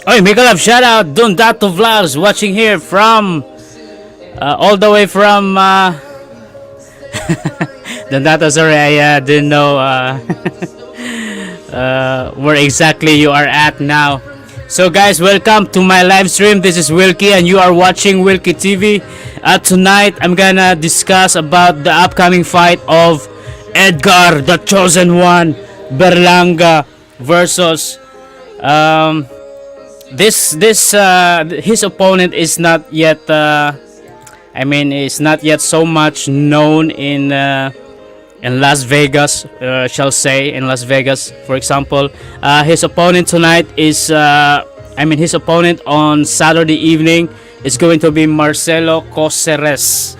Oh, make a love shout out Don Dato Vlogs watching here from all the way from Don Dato. Sorry, I didn't know where exactly you are at now. So guys, welcome to my live stream. This is Wilkie and you are watching Wilkie TV. Tonight I'm gonna discuss about the upcoming fight of Edgar, the chosen one, Berlanga versus his opponent is not yet is not yet so much known in Las Vegas, shall say in Las Vegas, for example. His opponent tonight is his opponent on Saturday evening is going to be Marcelo Coceres.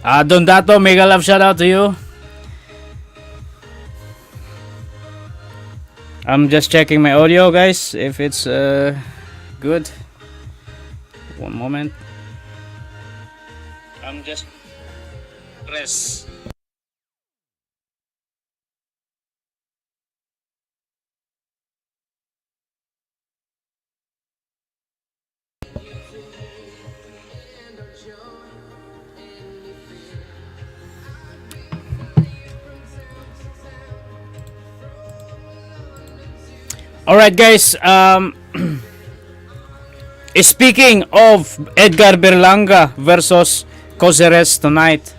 Don Dato, mega love shout out to you. I'm just checking my audio, guys, if it's good. One moment. I'm just press. All right, guys. Speaking of Edgar Berlanga versus Coceres tonight,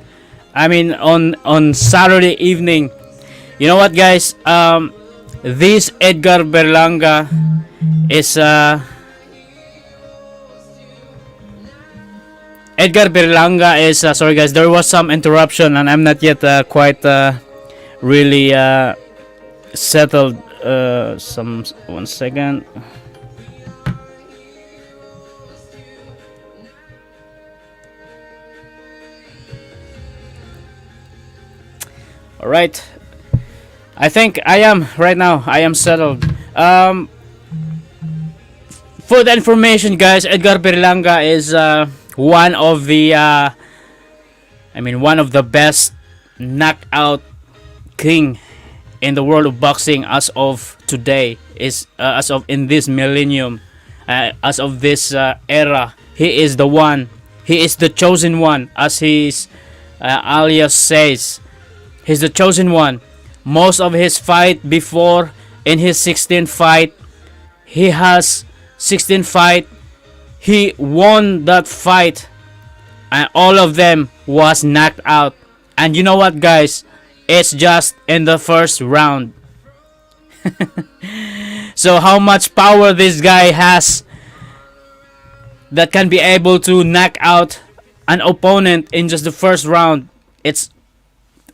on Saturday evening. You know what, guys? This Edgar Berlanga is sorry, guys. There was some interruption, and I'm not yet quite really settled. One second. All right, I think I am right now. I am settled. For the information, guys, Edgar Berlanga is one of the one of the best knockout king in the world of boxing as of today, is as of in this millennium, as of this era. He is the one. He is the chosen one, as his alias says. He's the chosen one. Most of his fight before, in his 16th fight, he has 16 fight. He won that fight, and all of them was knocked out. And you know what, guys? It's just in the first round. So how much power this guy has that can be able to knock out an opponent in just the first round. It's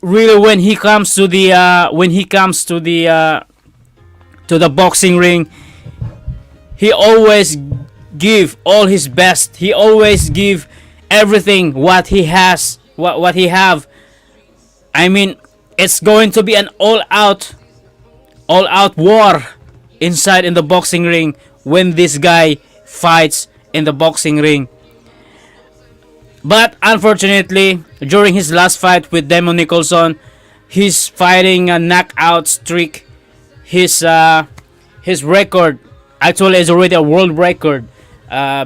really when he comes to the to the boxing ring, he always give all his best. He always give everything what he has, what he have. It's going to be an all-out war inside in the boxing ring when this guy fights in the boxing ring. But unfortunately, during his last fight with Demon Nicholson, he's fighting a knockout streak. His record actually is already a world record,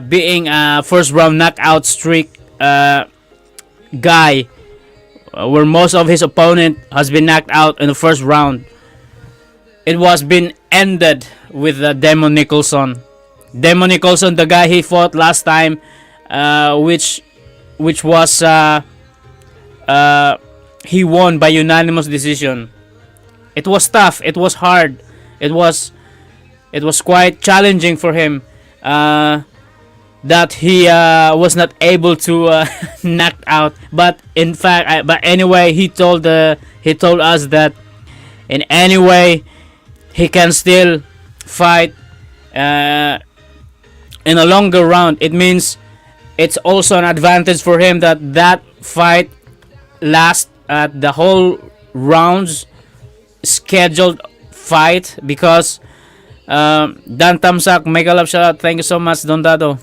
being a first round knockout streak guy, where most of his opponent has been knocked out in the first round. It was been ended with Demon Nicholson. Demon Nicholson, the guy he fought last time, which was he won by unanimous decision. It was tough. It was hard. It was quite challenging for him. That he was not able to knock out. But in fact, but anyway, he told us that in any way he can still fight in a longer round. It means it's also an advantage for him that fight lasts at the whole rounds scheduled fight, because Dan Tamsak, mega love shout out. Thank you so much, Don Dado.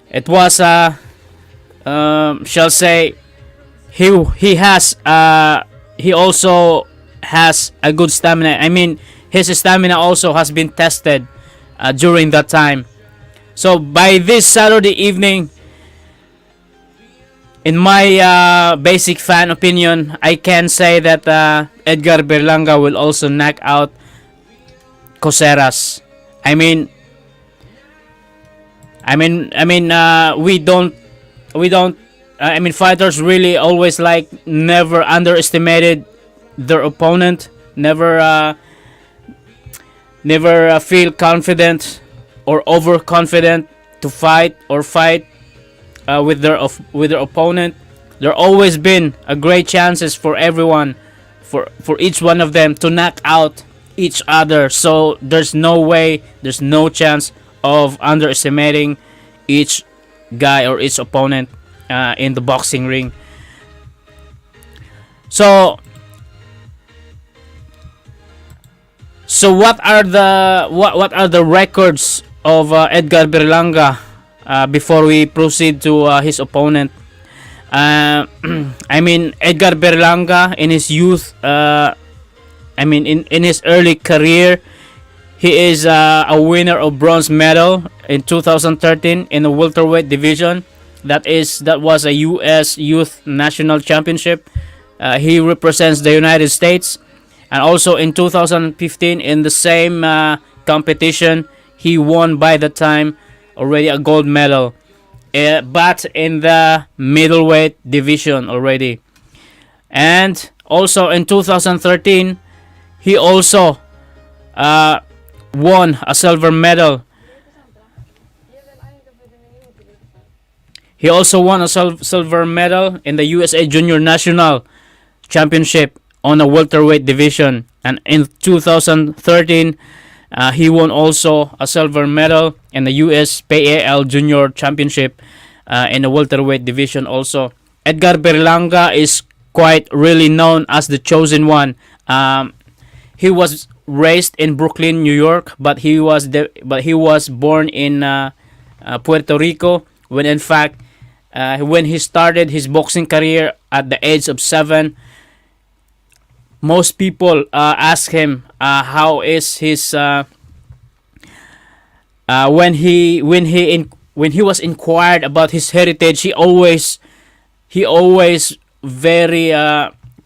It was shall say he has he also has a good stamina. I mean, his stamina also has been tested during that time. So by this Saturday evening, in my basic fan opinion, I can say that Edgar Berlanga will also knock out Coceres. I mean, we don't. I mean, fighters really always like never underestimated their opponent. Never feel confident or overconfident to fight with their opponent. There always been a great chances for everyone, for each one of them to knock out each other. So there's no way, there's no chance of underestimating each guy or each opponent in the boxing ring. So what are the records of Edgar Berlanga before we proceed to his opponent? I mean, Edgar Berlanga in his youth, in his early career, he is a winner of bronze medal in 2013 in the welterweight division. That was a U.S. Youth National Championship. He represents the United States, and also in 2015 in the same competition, he won by the time already a gold medal, but in the middleweight division already. And also in 2013, he also won a silver medal. He also won a silver medal in the USA Junior National Championship on a welterweight division, and in 2013 he won also a silver medal in the USPAL Junior Championship in the welterweight division also. Edgar Berlanga is quite really known as the chosen one. He was raised in Brooklyn, New York, but he was born in Puerto Rico. When in fact, when he started his boxing career at the age of 7, most people ask him how is his when he was inquired about his heritage, he always very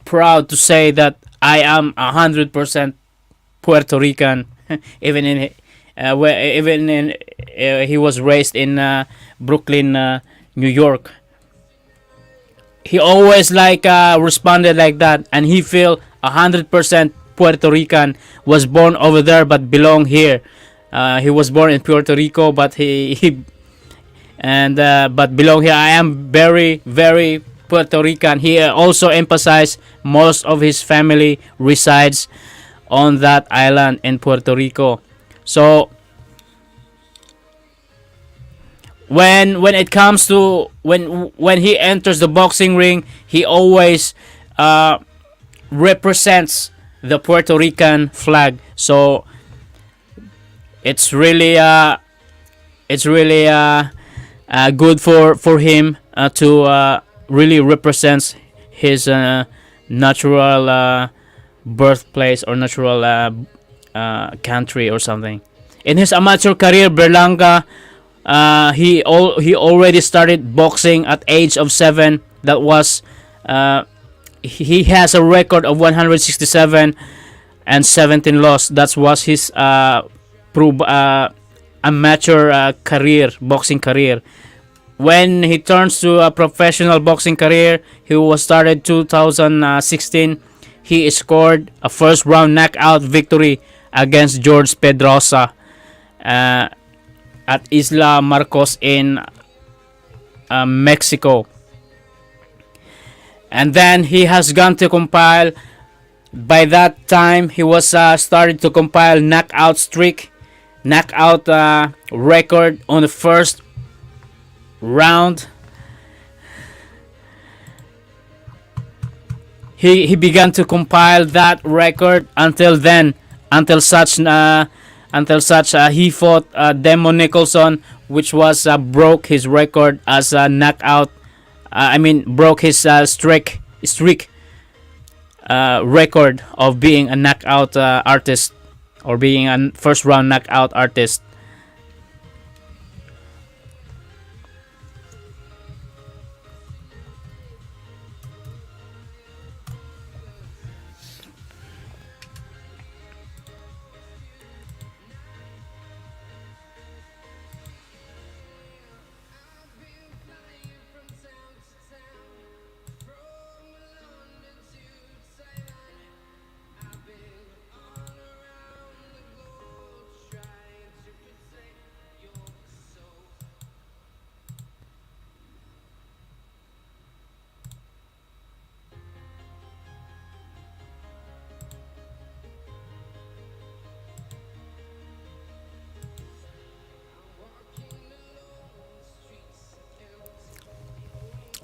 proud to say that I am 100% Puerto Rican. even in he was raised in Brooklyn, New York. He always responded like that, and he feel 100% Puerto Rican, was born over there but belong here. He was born in Puerto Rico, but but belong here. I am very, very Puerto Rican. He also emphasized most of his family resides on that island in Puerto Rico. So when it comes to when he enters the boxing ring, he always represents the Puerto Rican flag. So it's really good for him to really represents his natural birthplace or natural country or something. In his amateur career, Berlanga he already started boxing at age of 7. That was he has a record of 167 and 17 loss. That was his amateur career, boxing career. When he turns to a professional boxing career, he was started 2016. He scored a first round knockout victory against George Pedrosa at Isla Marcos in Mexico. And then he has gone to compile. By that time, he was started to compile knockout record on the first round. He began to compile that record until such he fought Demon Nicholson, which was broke his record as a knockout. Broke his streak record of being a knockout artist, or being a first round knockout artist.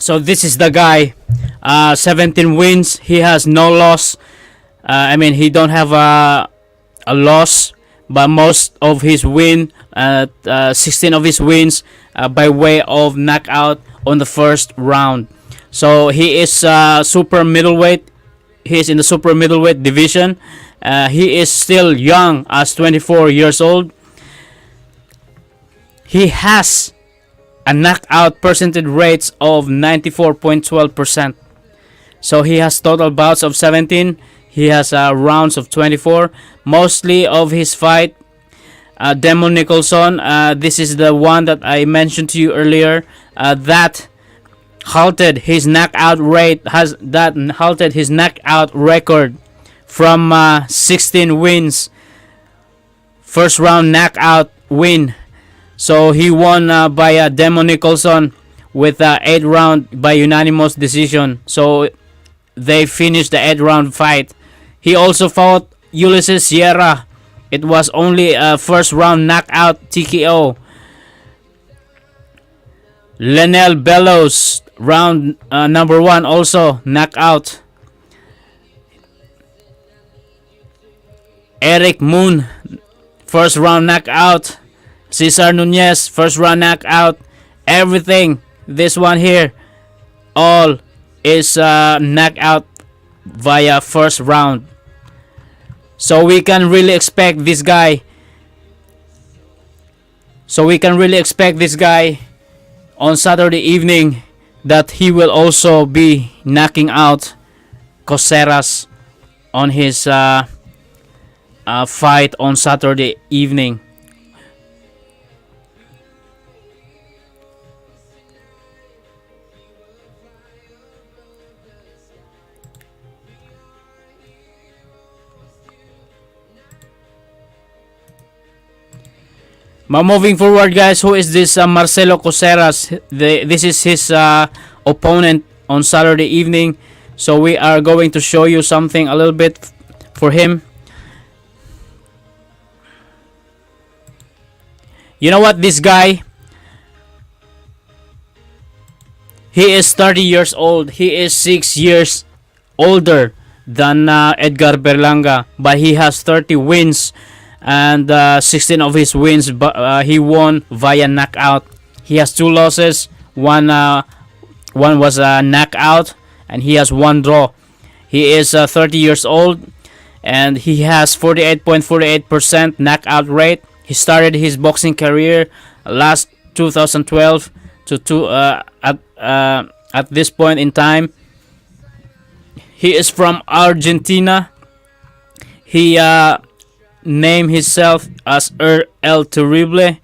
So this is the guy. 17 wins. He has no loss. I mean, he don't have a loss, but most of his 16 of his wins by way of knockout on the first round. So he is super middleweight. He is in the super middleweight division. He is still young, as 24 years old. He has a knockout percentage rates of 94.12%. So he has total bouts of 17. He has rounds of 24. Mostly of his fight, Demon Nicholson. This is the one that I mentioned to you earlier. That halted his knockout record from 16 wins. First round knockout win. So he won by Demon Nicholson with 8 round by unanimous decision. So they finished the 8 round fight. He also fought Ulysses Sierra. It was only a first round knockout TKO. Lenel Bellows, round number 1, also knockout. Eric Moon, first round knockout. Cesar Nunez, first round knockout. Everything, this one here, all is knockout via first round. So we can really expect this guy. On Saturday evening that he will also be knocking out Coceres on his fight on Saturday evening. Moving forward, guys, who is this Marcelo Coceres? This is his opponent on Saturday evening. So we are going to show you something a little bit for him. You know what, this guy, he is 30 years old. He is 6 years older than Edgar Berlanga, but he has 30 wins. And 16 of his wins, he won via knockout. He has 2 losses. One was a knockout, and he has 1 draw. He is 30 years old, and he has 48.48% knockout rate. He started his boxing career last 2012 at this point in time. He is from Argentina. He named himself as El Terrible.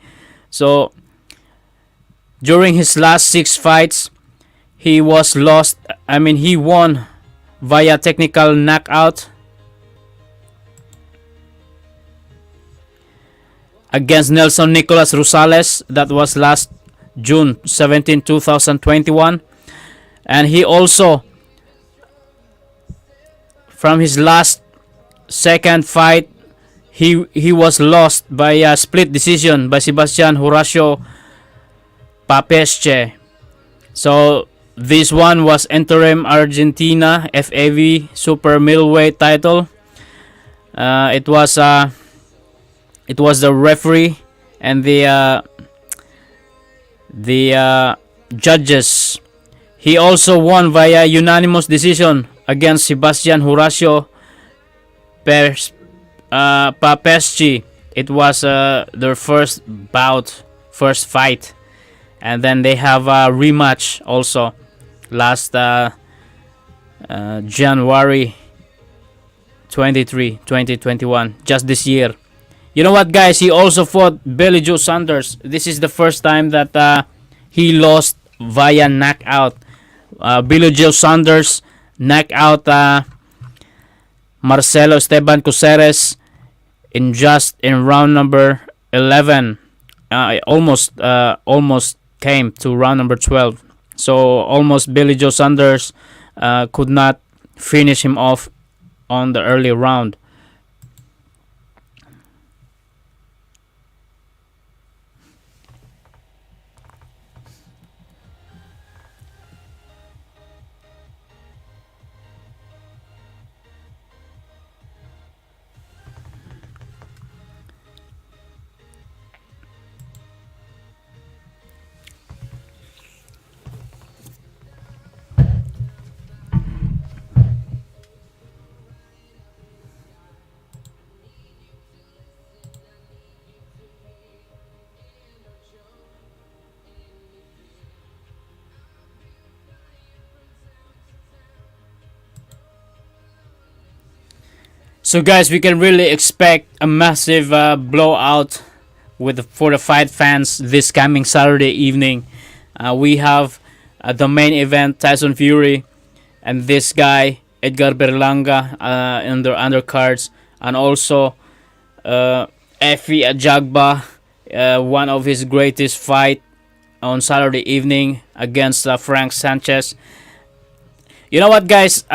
So during his last 6 fights, he won via technical knockout against Nelson Nicolas Rosales. That was last June 17, 2021. And he also, from his last second fight, he was lost by a split decision by Sebastian Horacio Papesche. So this one was interim Argentina FAV super middleweight title. It was the referee and the judges. He also won via unanimous decision against Sebastian Horacio Papeschi. It was their first bout, first fight, and then they have a rematch also last January 23, 2021, just this year. You know what, guys? He also fought Billy Joe Saunders. This is the first time that he lost via knockout. Billy Joe Saunders knocked out Marcelo Esteban Coceres in round number 11. Almost came to round number 12. So almost Billy Joe Saunders could not finish him off on the early round. So guys, we can really expect a massive blowout for the fight fans this coming Saturday evening. We have the main event, Tyson Fury and this guy Edgar Berlanga in their undercards, and also Efi Ajagba, one of his greatest fight on Saturday evening against Frank Sanchez. You know what, guys?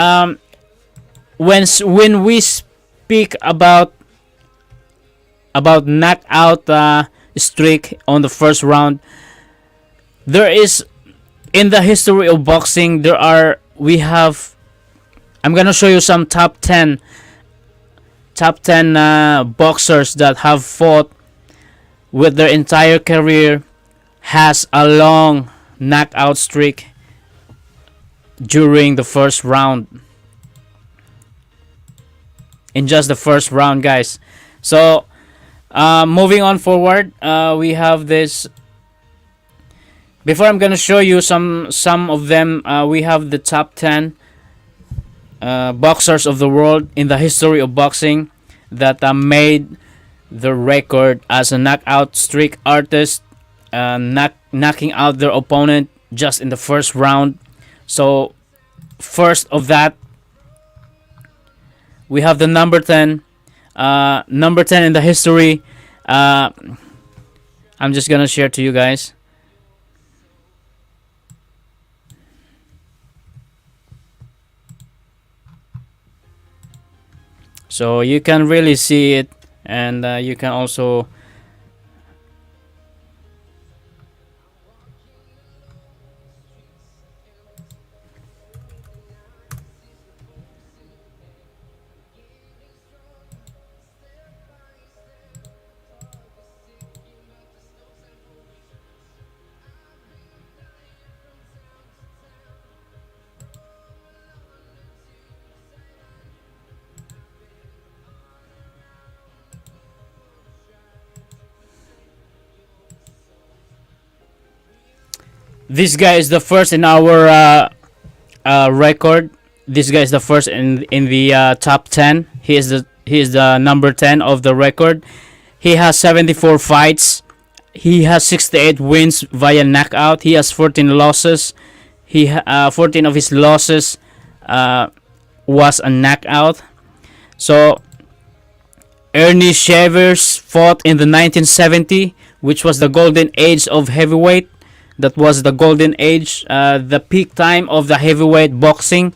When we speak about knockout streak on the first round, there is, in the history of boxing, I'm gonna show you some top 10 boxers that have fought with their entire career has a long knockout streak during the first round. In just the first round, guys. So moving on forward, we have this. Before I'm gonna show you some of them, we have the top 10 boxers of the world in the history of boxing that made the record as a knockout streak artist, knocking out their opponent just in the first round. So first of that, we have the number 10 in the history. I'm just gonna share to you guys. So you can really see it, and you can also this guy is the first in our record. This guy is the first in the top 10. He is the number 10 of the record. He has 74 fights. He has 68 wins via knockout. He has 14 losses. 14 of his losses was a knockout. So Ernie Shavers fought in the 1970, which was the golden age of heavyweight. That was the golden age, the peak time of the heavyweight boxing.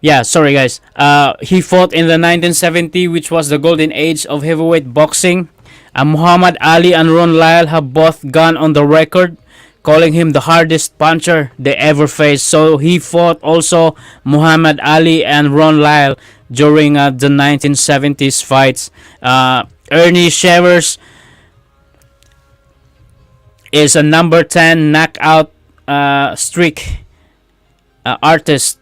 Yeah, sorry guys. He fought in the 1970, which was the golden age of heavyweight boxing. Muhammad Ali and Ron Lyle have both gone on the record, calling him the hardest puncher they ever faced. So he fought also Muhammad Ali and Ron Lyle during the 1970s fights. Ernie Shavers is a number 10 knockout streak artist.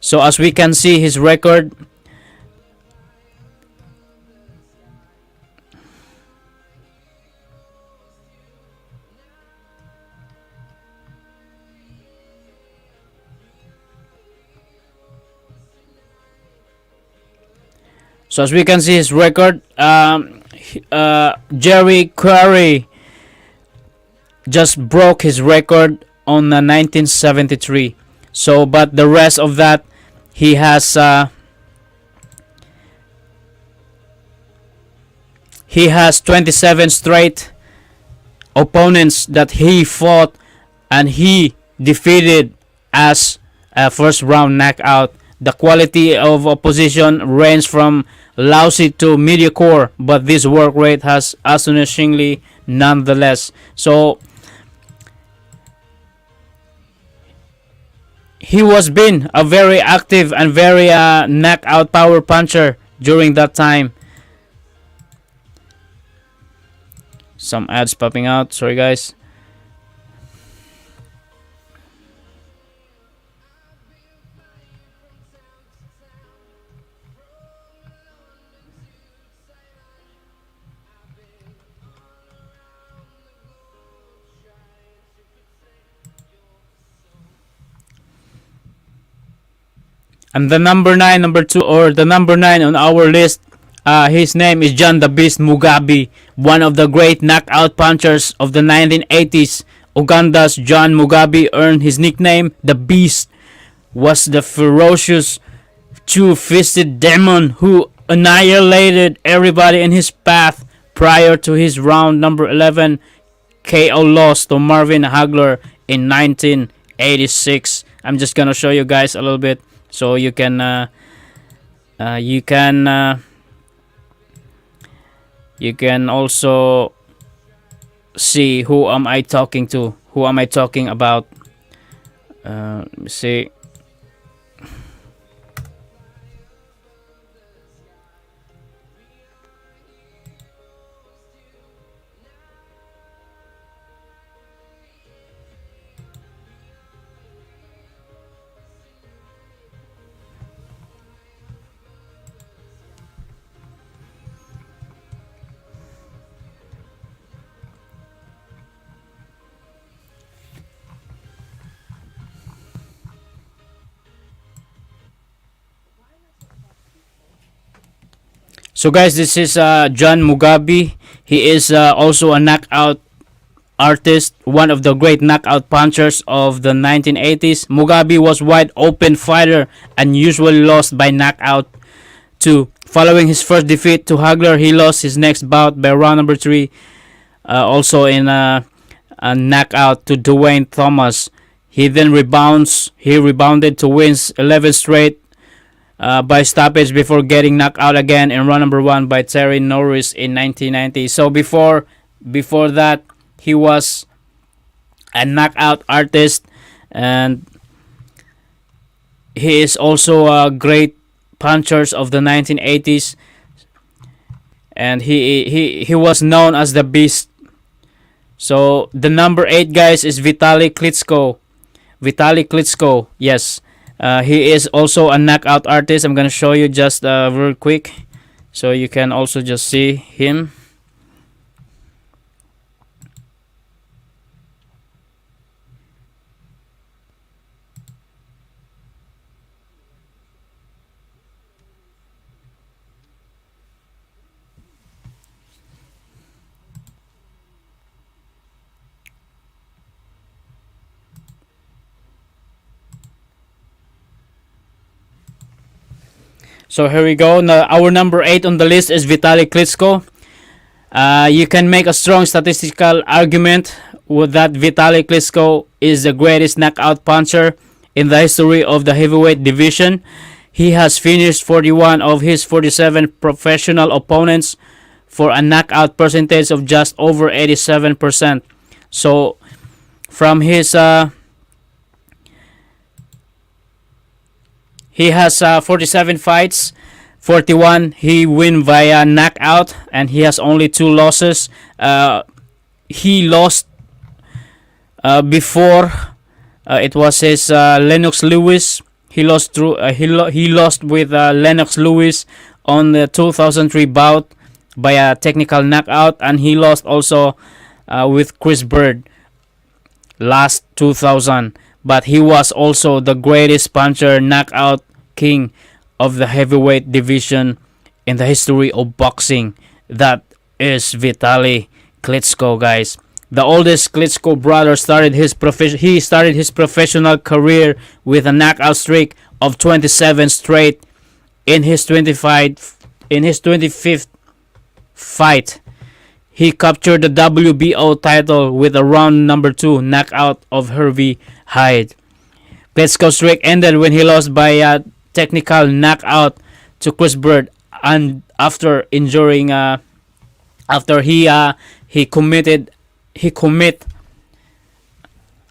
So as we can see his record, Jerry Quarry just broke his record on 1973. So, but the rest of that, he has 27 straight opponents that he fought and he defeated as a first round knockout. The quality of opposition ranged from lousy to mediocre, but this work rate has astonishingly nonetheless. So he was been a very active and very knockout power puncher during that time. Some ads popping out, sorry guys. And the number 9 on our list, his name is John the Beast Mugabi, one of the great knockout punchers of the 1980s. Uganda's John Mugabi earned his nickname the Beast, was the ferocious two-fisted demon who annihilated everybody in his path prior to his round number 11 KO loss to Marvin Hagler in 1986. I'm just gonna show you guys a little bit so you can also see who am I talking to, who am I talking about. Let me see. So guys, this is John Mugabi. He is also a knockout artist, one of the great knockout punchers of the 1980s. Mugabi was wide open fighter and usually lost by knockout too. Following his first defeat to Hagler, he lost his next bout by round number 3, also in a knockout to Dwayne Thomas. He then rebounded to wins 11 straight by stoppage before getting knocked out again in round number 1 by Terry Norris in 1990. So before that, he was a knockout artist, and he is also a great puncher of the 1980s, and he was known as the Beast. So the number 8 guys is Vitali Klitschko. Yes. He is also a knockout artist. I'm gonna show you just real quick so you can also just see him. So here we go. Now, our number 8 on the list is Vitali Klitschko. You can make a strong statistical argument with that Vitali Klitschko is the greatest knockout puncher in the history of the heavyweight division. He has finished 41 of his 47 professional opponents for a knockout percentage of just over 87%. So from his He has 47 fights. 41 he win via knockout, and he has only 2 losses. He lost before. It was his Lennox Lewis. He lost through. He lost with Lennox Lewis on the 2003 bout by a technical knockout, and he lost also with Chris Bird last 2000. But he was also the greatest puncher, knockout king of the heavyweight division in the history of boxing. That is Vitali Klitschko, guys. The oldest Klitschko brother started his professional career with a knockout streak of 27 straight in his 25th fight. He captured the WBO title with a round number 2 knockout of Hervey Hyde. Klitschko's streak ended when he lost by a technical knockout to Chris Bird, and after injuring after he commit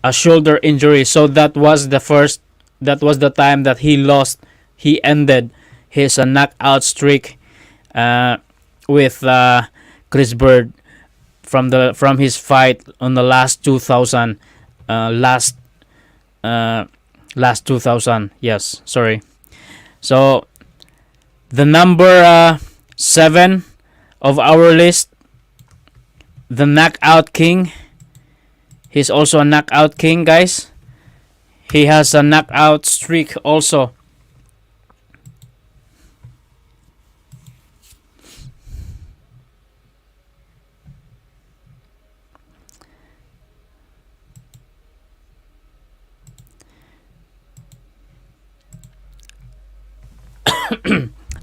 a shoulder injury. So that was the time that he lost. He ended his knockout streak with Chris Bird from his fight on the last 2000 last 2000. Yes, sorry. So the number 7 of our list, the knockout king. He's also a knockout king, guys. He has a knockout streak also.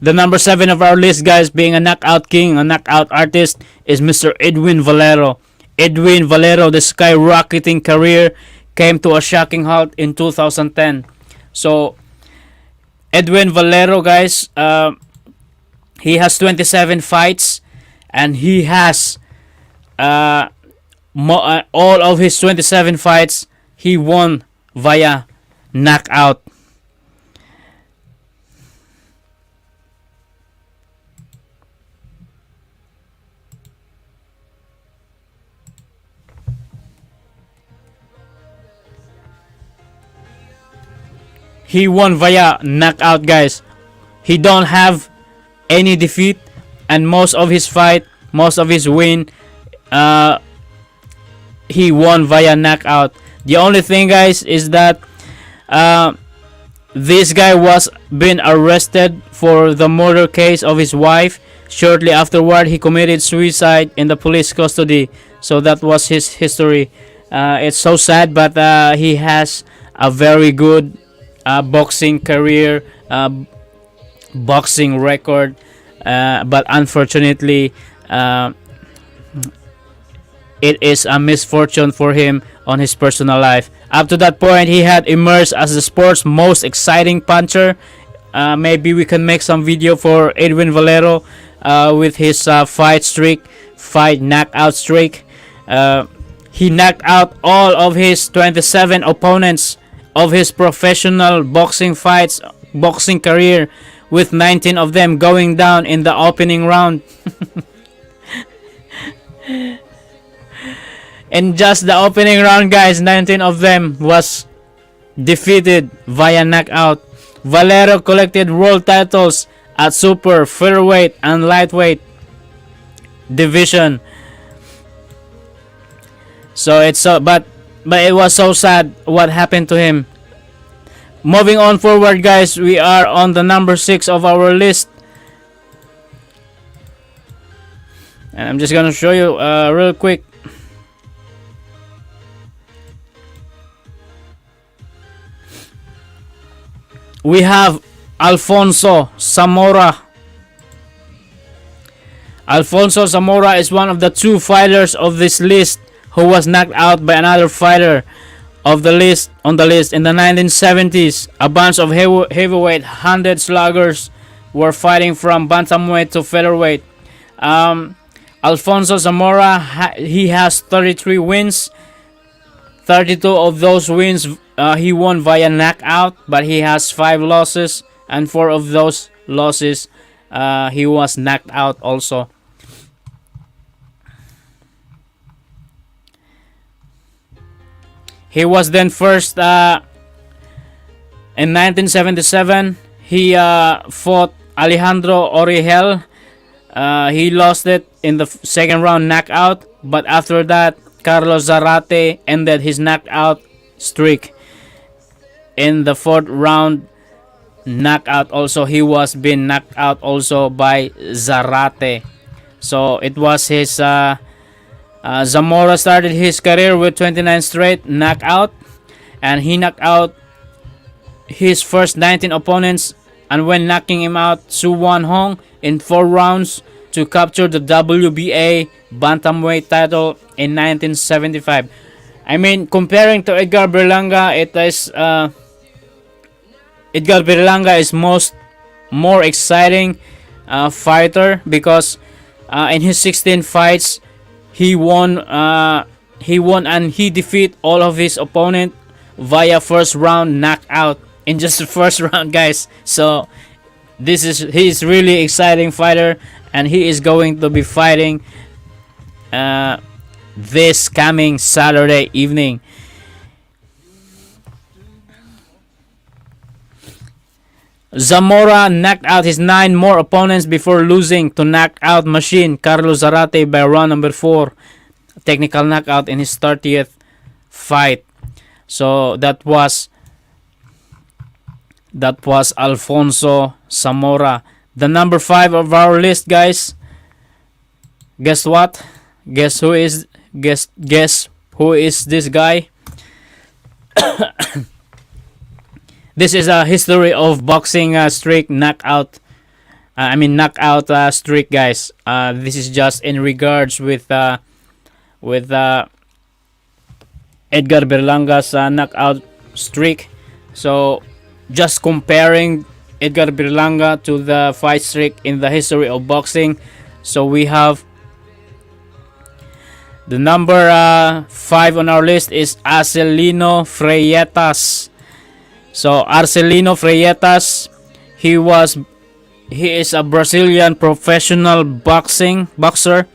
The number 7 of our list, guys, being a knockout king, a knockout artist, is Mr. Edwin Valero. Edwin Valero, the skyrocketing career came to a shocking halt in 2010. So, Edwin Valero, guys, he has 27 fights, and he has all of his 27 fights, he won via knockout. He won via knockout, guys. He don't have any defeat, and most of his win, he won via knockout. The only thing, guys, is that this guy was been arrested for the murder case of his wife. Shortly afterward, he committed suicide in the police custody. So that was his history. It's so sad, but he has a very good boxing career, boxing record, but unfortunately it is a misfortune for him on his personal life. Up to that point, he had emerged as the sport's most exciting puncher. Maybe we can make some video for Edwin Valero with his fight knockout streak. He knocked out all of his 27 opponents of his professional boxing career, with 19 of them going down in the opening round. In just the opening round, guys, 19 of them was defeated via knockout. Valero collected world titles at super, featherweight, and lightweight division. So it's so, but it was so sad what happened to him. Moving on forward, guys, we are on the number 6 of our list, and I'm just gonna show you real quick. We have Alfonso Zamora. Alfonso Zamora is one of the 2 fighters of this list who was knocked out by another fighter on the list in the 1970s. A bunch of heavyweight handed sluggers were fighting from bantamweight to featherweight. Alfonso Zamora, he has 33 wins. 32 of those wins he won via knockout, but he has 5 losses. and 4 of those losses, he was knocked out also. He was then first in 1977. He fought Alejandro Oriel. He lost it in the second round knockout, but after that, Carlos Zarate ended his knockout streak in the 4th round knockout. Also, he was being knocked out also by Zarate. So it was his Zamora started his career with 29 straight knockout, and he knocked out his first 19 opponents, and when knocking him out, Su Wan Hong in 4 rounds to capture the WBA bantamweight title in 1975. I mean, comparing to Edgar Berlanga, it is Edgar Berlanga is more exciting fighter, because in his 16 fights, he won and he defeat all of his opponent via first round knockout in just the first round, guys. So he's really exciting fighter, and he is going to be fighting this coming Saturday evening. Zamora knocked out his 9 more opponents before losing to knockout machine Carlos Zarate by round number 4, technical knockout in his 30th fight. So that was Alfonso Zamora. The number 5 of our list, guys. Guess what? Guess who is this guy? This is a history of boxing streak knockout. Knockout streak, guys. This is just in regards with Edgar Berlanga's knockout streak. So just comparing Edgar Berlanga to the fight streak in the history of boxing. So we have the number 5 on our list is Acelino Freitas. So Acelino Freitas, he is a Brazilian professional boxer.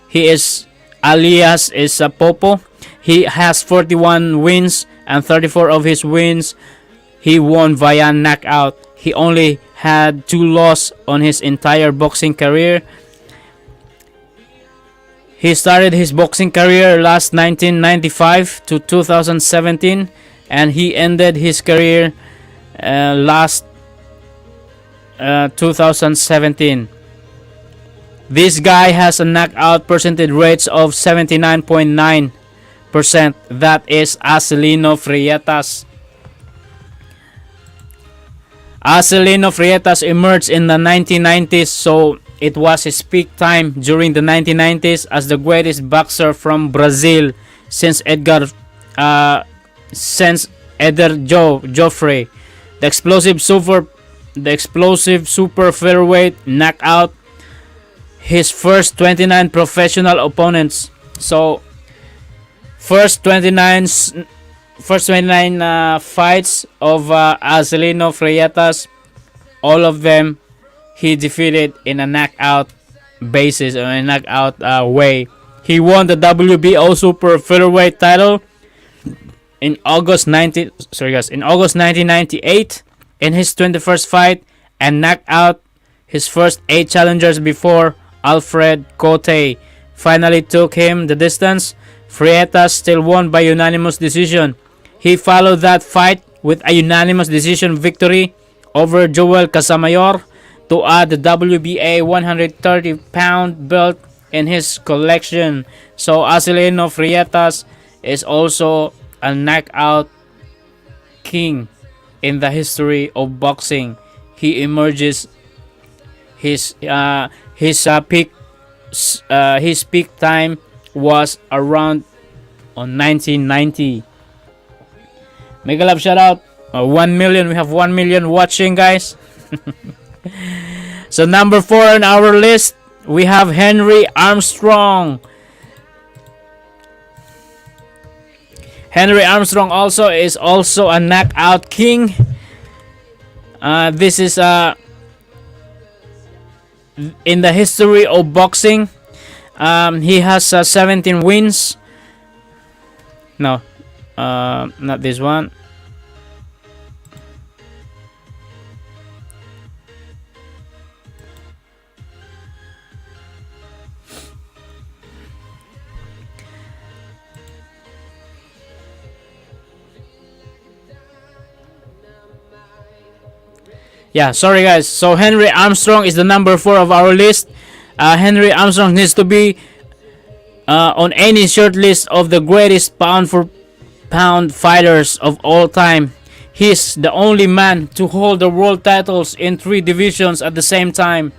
He is alias is a Popo. He has 41 wins, and 34 of his wins he won via knockout. He only had 2 losses on his entire boxing career. He started his boxing career last 1995 to 2017, and he ended his career last 2017. This guy has a knockout percentage rates of 79.9%. That is Acelino Freitas. Acelino Freitas emerged in the 1990s, so it was his peak time during the 1990s as the greatest boxer from Brazil since Edgar Joffrey. The explosive super featherweight knockout his first 29 professional opponents. So first 29 fights of Acelino Freitas, all of them he defeated in a knockout basis or a knockout way. He won the WBO super featherweight title in August 1998 in his 21st fight, and knocked out his first 8 challengers before Alfred Cote finally took him the distance. Freitas still won by unanimous decision. He followed that fight with a unanimous decision victory over Joel Casamayor to add the WBA 130-pound belt in his collection. So Acelino Freitas is also a knockout king in the history of boxing. He emerges his peak time was around on 1990. Mega love shout out 1 million. We have 1 million watching, guys. So number 4 on our list, we have Henry Armstrong. Henry Armstrong is also a knockout king. This is in the history of boxing. He has 17 wins. No, not this one. Yeah, sorry guys. So Henry Armstrong is the number 4 of our list. Henry Armstrong needs to be on any short list of the greatest pound for pound fighters of all time. He's the only man to hold the world titles in 3 divisions at the same time.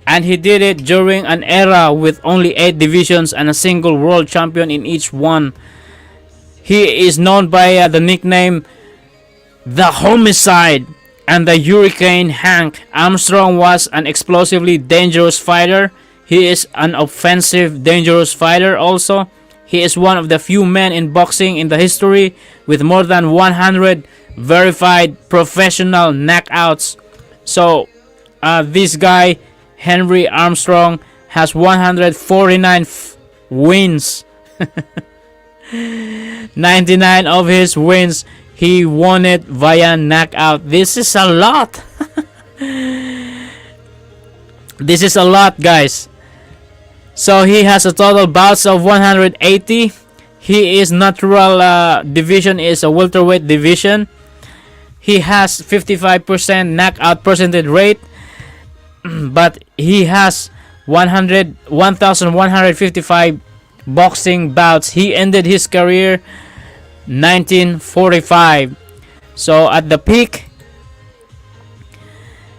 And he did it during an era with only 8 divisions and a single world champion in each one. He is known by the nickname The Homicide and the Hurricane Hank. Armstrong was an explosively dangerous fighter. He is an offensive, dangerous fighter also. He is one of the few men in boxing in the history with more than 100 verified professional knockouts. So, this guy, Henry Armstrong, has 149 wins. 99 of his wins, he won it via knockout. This is a lot. This is a lot, guys. So he has a total bouts of 180. His natural division is a welterweight division. He has 55% knockout percentage rate, but he has 1,155 boxing bouts. He ended his career 1945. So at the peak,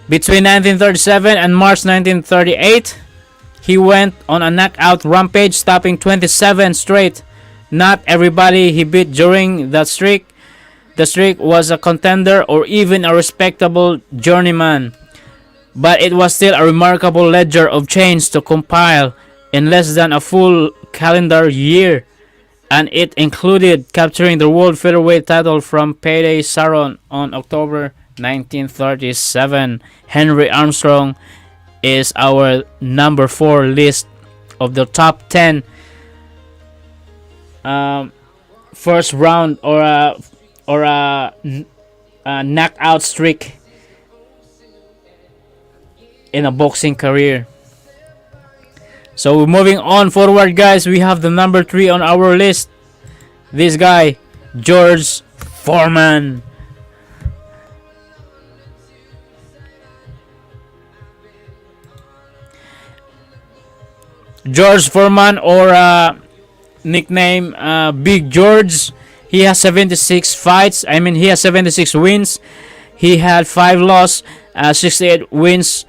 between 1937 and March 1938, he went on a knockout rampage, stopping 27 straight. Not everybody he beat during that streak. The streak was a contender or even a respectable journeyman, but it was still a remarkable ledger of change to compile in less than a full calendar year, and it included capturing the world featherweight title from Payday Saron on October 1937. Henry Armstrong is our number 4 list of the top 10 first round or a knockout streak in a boxing career. So moving on forward, guys, we have the number 3 on our list. This guy, George Foreman. George Foreman, or nickname Big George. He has 76 fights. He has 76 wins. He had 5 losses, 68 wins.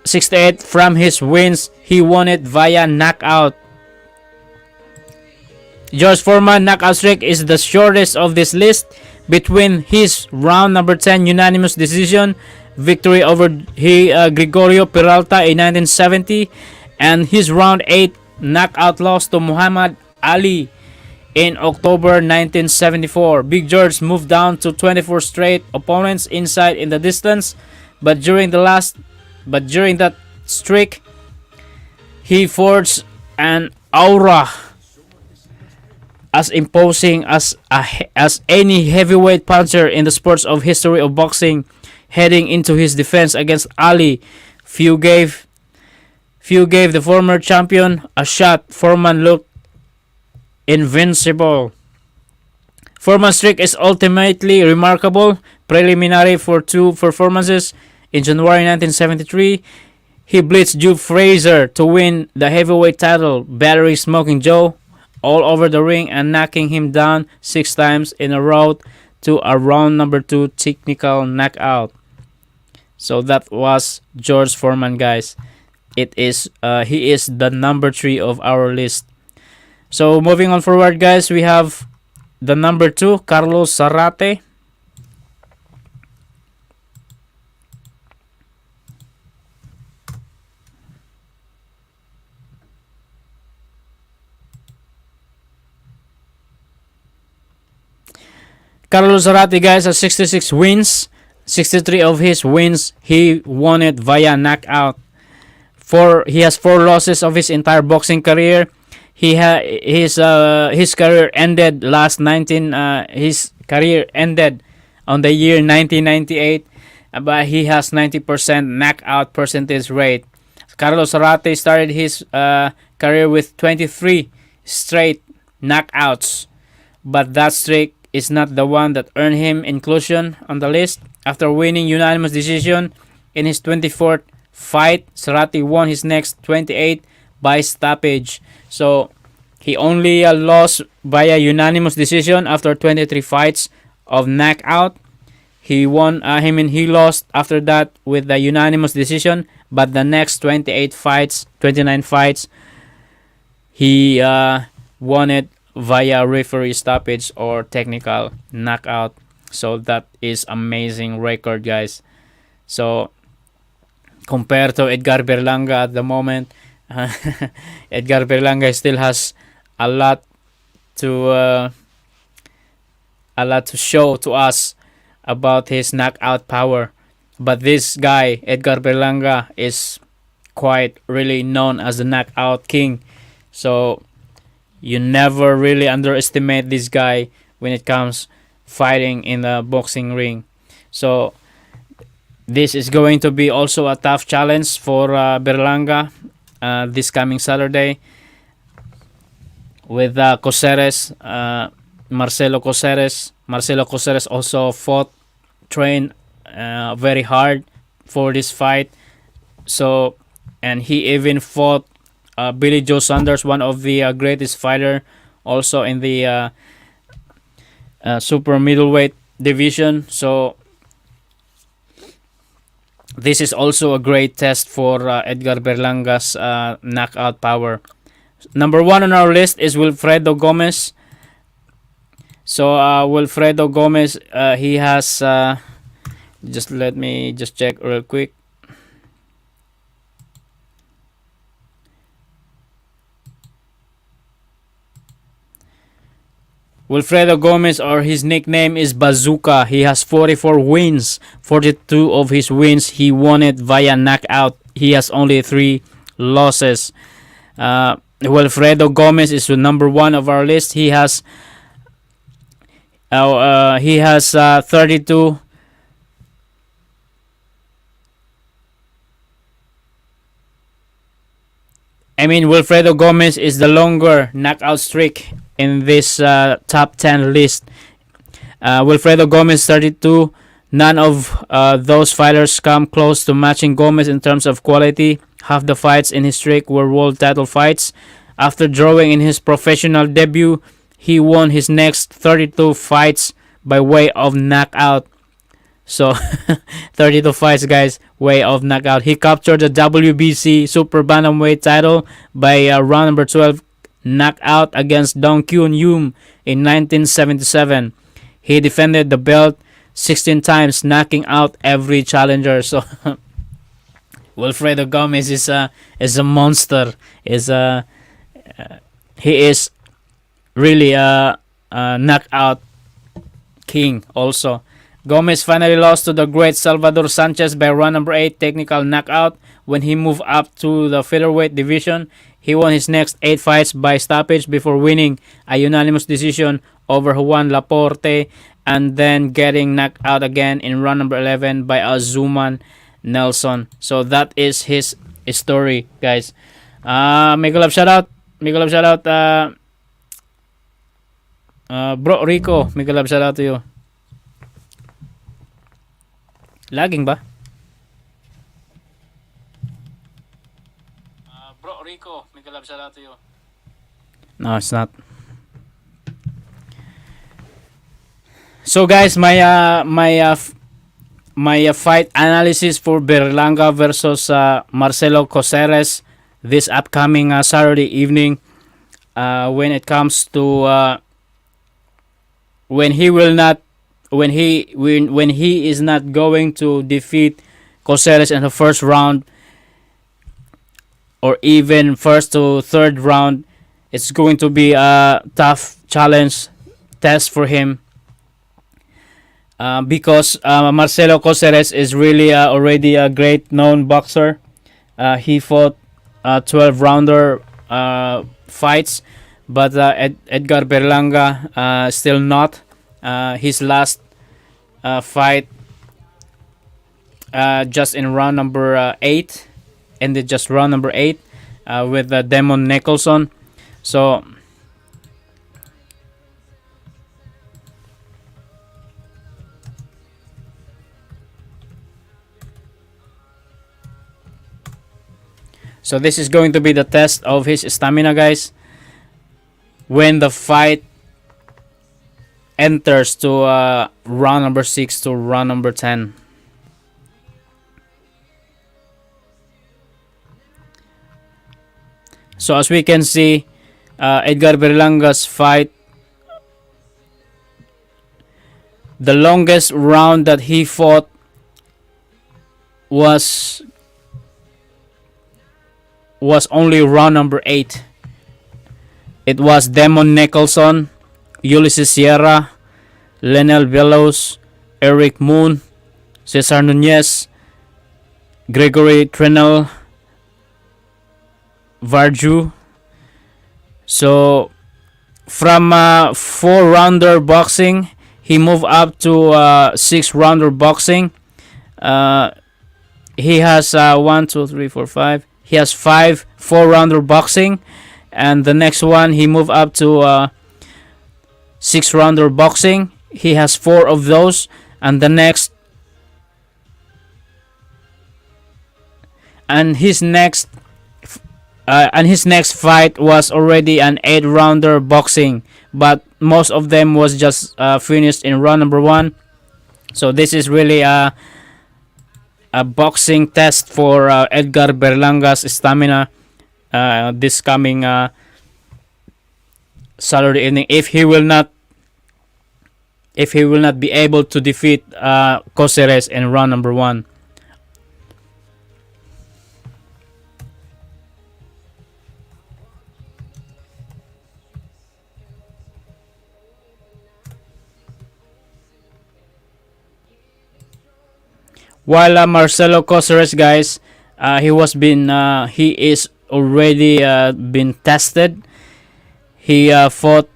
68 from his wins, he won it via knockout. George Foreman knockout streak is the shortest of this list. Between his round number 10 unanimous decision victory over Gregorio Peralta in 1970 and his round 8 knockout loss to Muhammad Ali in October 1974, Big George moved down to 24 straight opponents inside in the distance, but during that streak, he forged an aura as imposing as any heavyweight puncher in the sports of history of boxing. Heading into his defense against Ali, few gave the former champion a shot. Foreman looked invincible. Foreman's streak is ultimately remarkable. Preliminary for 2 performances. In January 1973, he blitzed Joe Frazier to win the heavyweight title, battering Smoking Joe all over the ring and knocking him down 6 times in a row to a round number 2 technical knockout. So that was George Foreman, guys. He is the number 3 of our list. So moving on forward, guys, we have the number 2, Carlos Zarate. Carlos Zarate, guys, has 66 wins. 63 of his wins, he won it via knockout. He has 4 losses of his entire boxing career. His career ended last 19. His career ended on the year 1998, but he has 90% knockout percentage rate. Carlos Zarate started his career with 23 straight knockouts, but that streak is not the one that earned him inclusion on the list. After winning unanimous decision in his 24th fight, Zarate won his next 28 by stoppage. So he only lost via unanimous decision after 23 fights of knockout. He lost after that with the unanimous decision, but the next 29 fights, he won it via referee stoppage or technical knockout. So that is amazing record, guys. So compared to Edgar Berlanga at the moment, Edgar Berlanga still has a lot to show to us about his knockout power. But this guy, Edgar Berlanga, is quite really known as the knockout king. So you never really underestimate this guy when it comes fighting in the boxing ring. So this is going to be also a tough challenge for Berlanga this coming Saturday with Coceres, Marcelo Coceres. Marcelo Coceres also trained very hard for this fight. So, and he even fought Billy Joe Saunders, one of the greatest fighter, also in the super middleweight division. So this is also a great test for Edgar Berlanga's knockout power. Number 1 on our list is Wilfredo Gomez. So Wilfredo Gomez, he has just let me just check real quick. Wilfredo Gomez, or his nickname is Bazooka. He has 44 wins. 42 of his wins, he won it via knockout. He has only 3 losses. Wilfredo Gomez is the number 1 of our list. He has 32. Wilfredo Gomez is the longer knockout streak in this top 10 list. Wilfredo Gomez 32. None of those fighters come close to matching Gomez in terms of quality. Half the fights in his streak were world title fights. After drawing in his professional debut, he won his next 32 fights by way of knockout. So 32 fights, guys, way of knockout. He captured the WBC Super Bantamweight title by round number 12 knockout against Dong Kyun Yoom in 1977. He defended the belt 16 times, knocking out every challenger. So Wilfredo Gomez is a monster. He is really a knockout king also. Gomez finally lost to the great Salvador Sanchez by round number 8 technical knockout. When he moved up to the featherweight division, he won his next 8 fights by stoppage before winning a unanimous decision over Juan Laporte and then getting knocked out again in round number 11 by Azuman Nelson. So that is his story, guys. Make a love shout out. Bro Rico, make a love shout out to you. Lagging ba? Bro Rico, make a love shout out to you. No, it's not. So guys, my fight analysis for Berlanga versus Marcelo Coceres this upcoming Saturday evening. When it comes to when he is not going to defeat Coceres in the first round or even first to third round, it's going to be a tough challenge test for him. because Marcelo Coceres is really already a great known boxer. He fought 12 rounder fights, but Edgar Berlanga still not. His last fight just in round number 8, ended just round number 8 with Demon Nicholson. So this is going to be the test of his stamina, guys, when the fight enters to round number 6 to round number 10. So as we can see, Edgar Berlanga's fight, the longest round that he fought was only round number 8. It was Demon Nicholson, Ulysses Sierra, Lenel Velos, Eric Moon, Cesar Nunez, Gregory Trenel, Varju. So from 4-rounder boxing, he moved up to 6-rounder boxing. He has 1, 2, 3, 4, 5. He has 5 4-rounder boxing, and the next one he moved up to 6-rounder boxing. He has 4 of those, and the next and his next fight was already an 8-rounder boxing, but most of them was just finished in round number 1. So this is really a boxing test for Edgar Berlanga's stamina this coming Saturday evening, if he will not be able to defeat Coceres in round number 1. While Marcelo Coceres, guys, he is already been tested. He fought.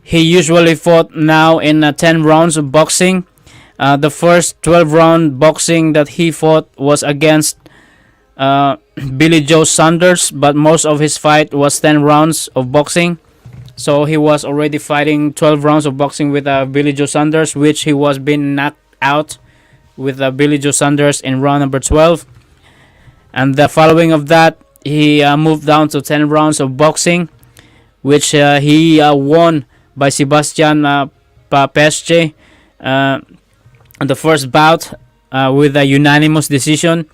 He usually fought now in 10 rounds of boxing. The first 12-round boxing that he fought was against Billy Joe Saunders, but most of his fight was 10 rounds of boxing. So he was already fighting 12 rounds of boxing with Billy Joe Saunders, which he was being knocked out with Billy Joe Saunders in round number 12. And the following of that, he moved down to 10 rounds of boxing, which he won by Sebastian Papesce on the first bout with a unanimous decision.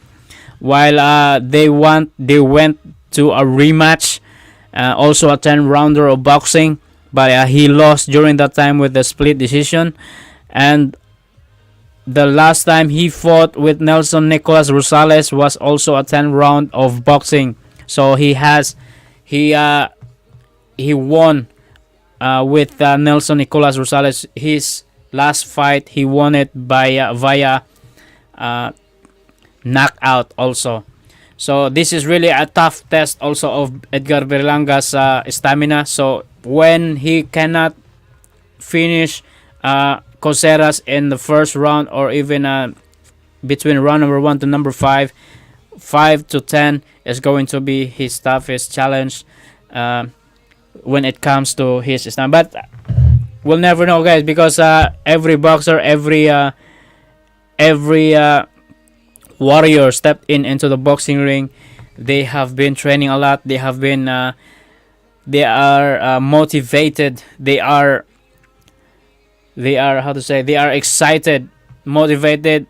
While they went to a rematch, also a 10-rounder of boxing, but he lost during that time with the split decision. And the last time he fought with Nelson Nicolas Rosales was also a 10-round of boxing. So he won with Nelson Nicolas Rosales. His last fight, he won it by via knockout also. So this is really a tough test also of Edgar Berlanga's stamina. So when he cannot finish Coceres in the first round, or even between round number 1 to number 5, 5 to 10 is going to be his toughest challenge when it comes to his stamina. But we'll never know, guys, because every boxer, every warrior stepped into the boxing ring. They have been training a lot. They have been they are motivated. They are how to say, they are excited, motivated,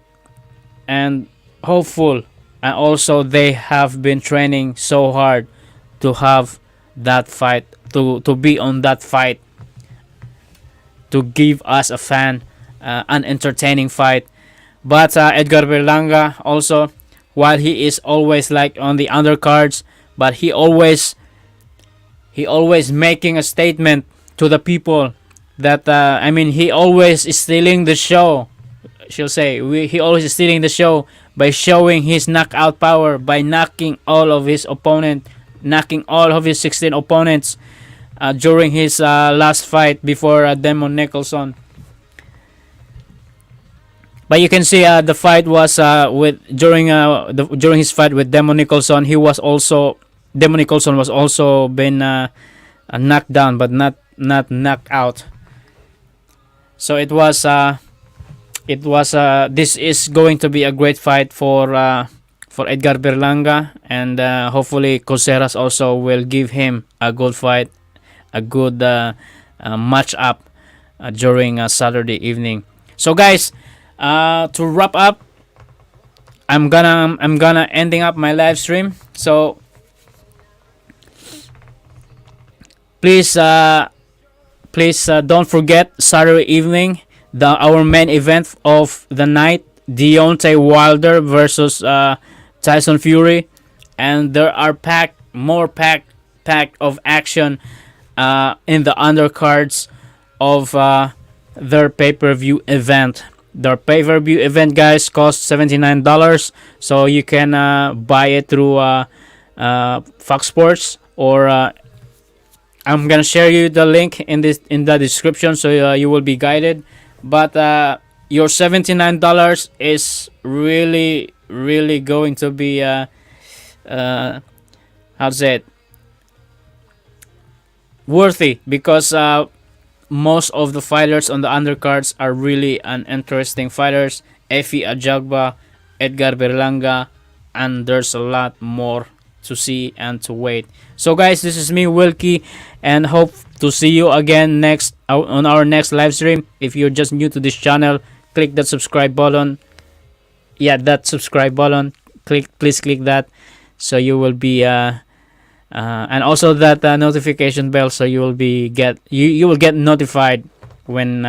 and hopeful. And also they have been training so hard to have that fight, to be on that fight, to give us a fan an entertaining fight. But Edgar Berlanga also, while he is always like on the undercards, but he always making a statement to the people that I mean, he always is stealing the show. She'll say he always is stealing the show by showing his knockout power, by knocking all of his 16 opponents during his last fight before Demon Nicholson. But you can see the fight was during his fight with Demon Nicholson. Demon Nicholson was also been knocked down, but not knocked out. So this is going to be a great fight for Edgar Berlanga, and hopefully Coceres also will give him a good fight, a good match up during Saturday evening. So guys, to wrap up, I'm gonna ending up my live stream. So please don't forget Saturday evening, our main event of the night, Deontay Wilder versus Tyson Fury, and there are more packed of action in the undercards of their pay-per-view event. Their pay-per-view event, guys, costs $79, so you can buy it through Fox Sports, or I'm gonna share you the link in the description, so you will be guided. But your $79 is really going to be how to say it, worthy, because most of the fighters on the undercards are really interesting fighters. Efi Ajagba, Edgar Berlanga, and there's a lot more to see and to wait. So guys, this is me, Wilkie, and hope to see you again next on our next live stream. If you're just new to this channel, click that subscribe button. Yeah, that subscribe button. Please click that, so you will be and also that notification bell, so you will get notified when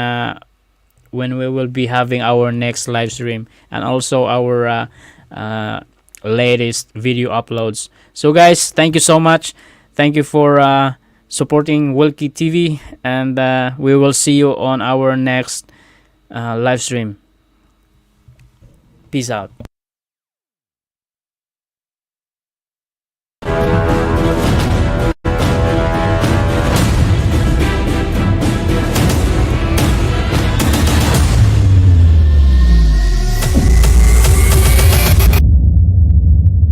we will be having our next live stream, and also our latest video uploads. So guys, thank you so much. Thank you for supporting Wilkie TV, and we will see you on our next live stream. Peace out.